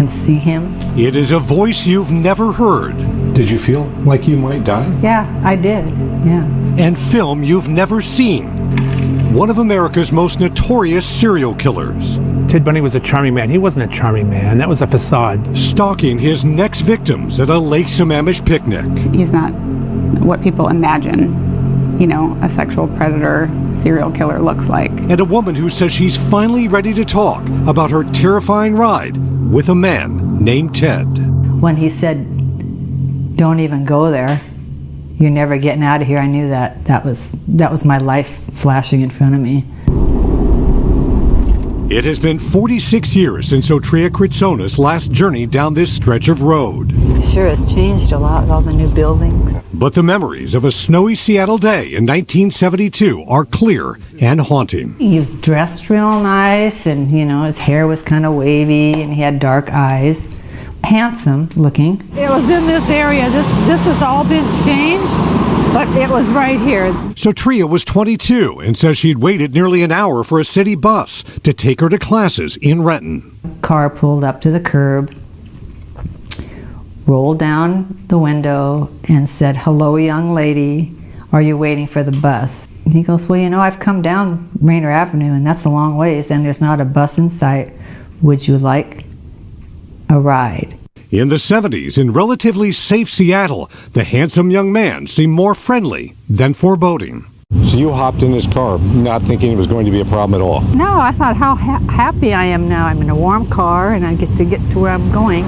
can see him. It is a voice you've never heard. Did you feel like you might die? Yeah, I did, yeah. And film you've never seen. One of America's most notorious serial killers. Ted Bundy was a charming man. He wasn't a charming man. That was a facade. Stalking his next victims at a Lake Sammamish picnic. He's not what people imagine, you know, a sexual predator serial killer looks like. And a woman who says she's finally ready to talk about her terrifying ride with a man named Ted. When he said, "Don't even go there, you're never getting out of here," I knew that was my life flashing in front of me. It has been 46 years since Otria Kritsonis last journeyed down this stretch of road. It sure has changed a lot with all the new buildings. But the memories of a snowy Seattle day in 1972 are clear and haunting. He was dressed real nice, and you know, his hair was kind of wavy, and he had dark eyes. Handsome looking. It was in this area. This has all been changed, but it was right here. So Tria was 22 and says she'd waited nearly an hour for a city bus to take her to classes in Renton. Car pulled up to the curb, rolled down the window and said, "Hello, young lady, are you waiting for the bus?" And he goes, "Well, you know, I've come down Rainer Avenue and that's a long ways and there's not a bus in sight. Would you like a ride?" In the 70s, in relatively safe Seattle, the handsome young man seemed more friendly than foreboding. So you hopped in his car, not thinking it was going to be a problem at all? No, I thought how happy I am now. I'm in a warm car and I get to where I'm going.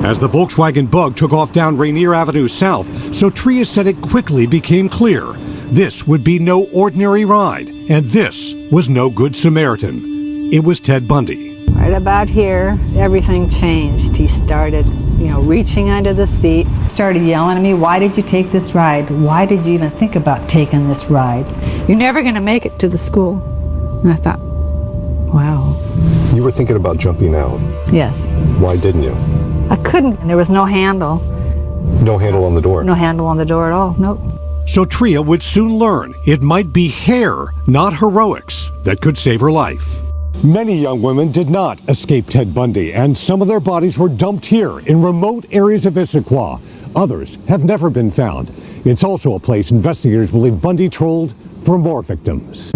As the Volkswagen Bug took off down Rainier Avenue South, Sotria said it quickly became clear this would be no ordinary ride, and this was no good Samaritan. It was Ted Bundy. Right about here, everything changed. He started, reaching under the seat, started yelling at me, "Why did you take this ride? Why did you even think about taking this ride? You're never going to make it to the school." And I thought, wow. You were thinking about jumping out. Yes. Why didn't you? I couldn't. There was no handle. No handle on the door? No handle on the door at all, nope. Sotria would soon learn it might be hair, not heroics, that could save her life. Many young women did not escape Ted Bundy, and some of their bodies were dumped here in remote areas of Issaquah. Others have never been found. It's also a place investigators believe Bundy trolled for more victims.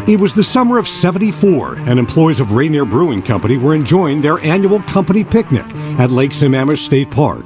It was the summer of '74, and employees of Rainier Brewing Company were enjoying their annual company picnic at Lake Sammamish State Park.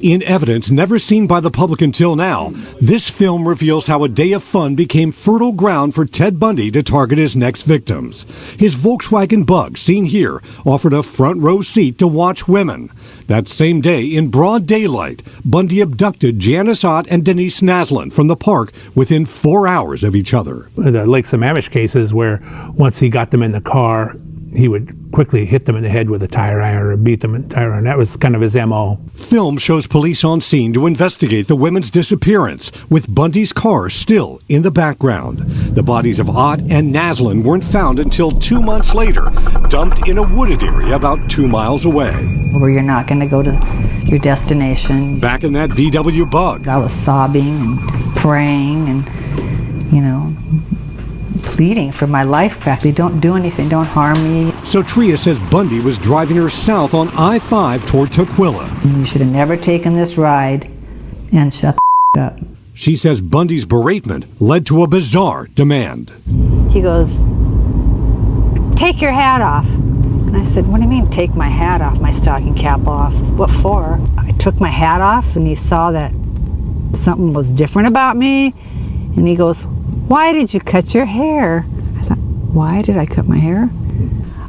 In evidence never seen by the public until now, this film reveals how a day of fun became fertile ground for Ted Bundy to target his next victims. His Volkswagen Bug, seen here, offered a front row seat to watch women. That same day, in broad daylight, Bundy abducted Janice Ott and Denise Naslund from the park within 4 hours of each other. The Lake Sammamish cases where once he got them in the car, he would quickly hit them in the head with a tire iron or beat them in a tire iron. That was kind of his M.O. Film shows police on scene to investigate the women's disappearance, with Bundy's car still in the background. The bodies of Ott and Naslund weren't found until 2 months later, dumped in a wooded area about 2 miles away. Where you're not going to go to your destination. Back in that VW Bug. I was sobbing and praying and, pleading for my life practically. Don't do anything, don't harm me. Sotria says Bundy was driving her south on I-5 toward Tukwila. You should have never taken this ride and shut the up. She says Bundy's beratement led to a bizarre demand. He goes, "Take your hat off." And I said, "What do you mean take my hat off, my stocking cap off? What for?" I took my hat off and he saw that something was different about me. And he goes, "Why did you cut your hair?" I thought, why did I cut my hair?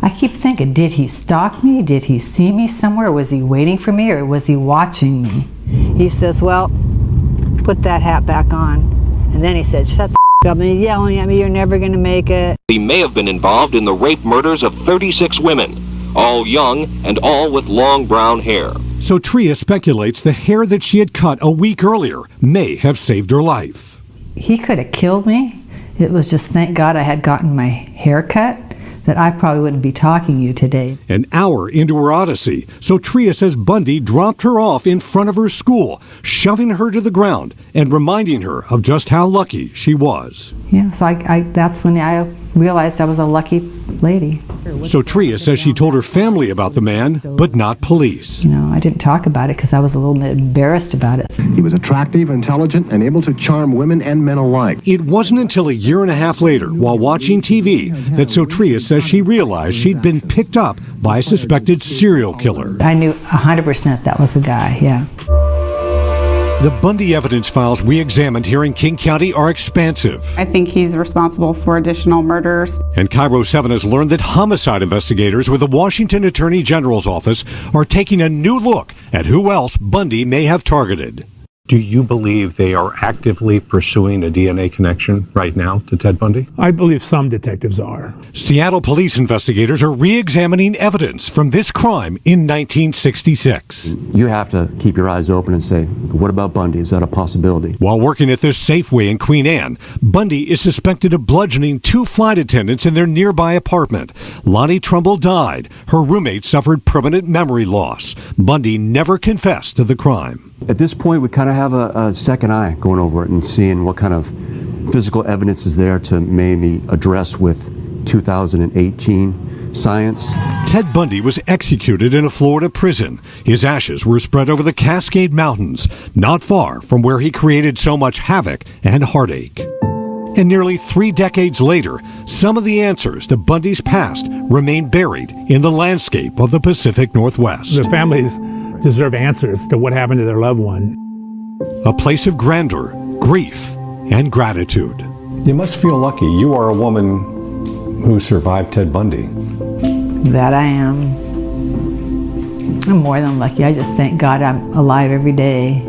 I keep thinking, did he stalk me? Did he see me somewhere? Was he waiting for me or was he watching me? He says, "Well, put that hat back on." And then he said, "Shut the up," and he's yelling at me, "You're never going to make it." He may have been involved in the rape murders of 36 women, all young and all with long brown hair. Sotria speculates the hair that she had cut a week earlier may have saved her life. He could have killed me. It was just thank God I had gotten my hair cut that I probably wouldn't be talking to you today. An hour into her odyssey, Sotria says Bundy dropped her off in front of her school, shoving her to the ground and reminding her of just how lucky she was. Yeah, so I that's when I realized I was a lucky lady. Soteria says she told her family about the man, but not police. You know, I didn't talk about it because I was a little bit embarrassed about it. He was attractive, intelligent, and able to charm women and men alike. It wasn't until a year and a half later, while watching TV, that Soteria says she realized she'd been picked up by a suspected serial killer. I knew 100% that was the guy, yeah. The Bundy evidence files we examined here in King County are expansive. I think he's responsible for additional murders. And Cairo 7 has learned that homicide investigators with the Washington Attorney General's office are taking a new look at who else Bundy may have targeted. Do you believe they are actively pursuing a DNA connection right now to Ted Bundy? I believe some detectives are. Seattle police investigators are re-examining evidence from this crime in 1966. You have to keep your eyes open and say, what about Bundy? Is that a possibility? While working at this Safeway in Queen Anne, Bundy is suspected of bludgeoning 2 flight attendants in their nearby apartment. Lonnie Trumbull died. Her roommate suffered permanent memory loss. Bundy never confessed to the crime. At this point, we kind of have a second eye going over it and seeing what kind of physical evidence is there to maybe address with 2018 science. Ted Bundy was executed in a Florida prison. His ashes were spread over the Cascade Mountains, not far from where he created so much havoc and heartache. And nearly 3 decades later, some of the answers to Bundy's past remain buried in the landscape of the Pacific Northwest. The families deserve answers to what happened to their loved one. A place of grandeur, grief, and gratitude. You must feel lucky. You are a woman who survived Ted Bundy. That I am. I'm more than lucky. I just thank God I'm alive every day.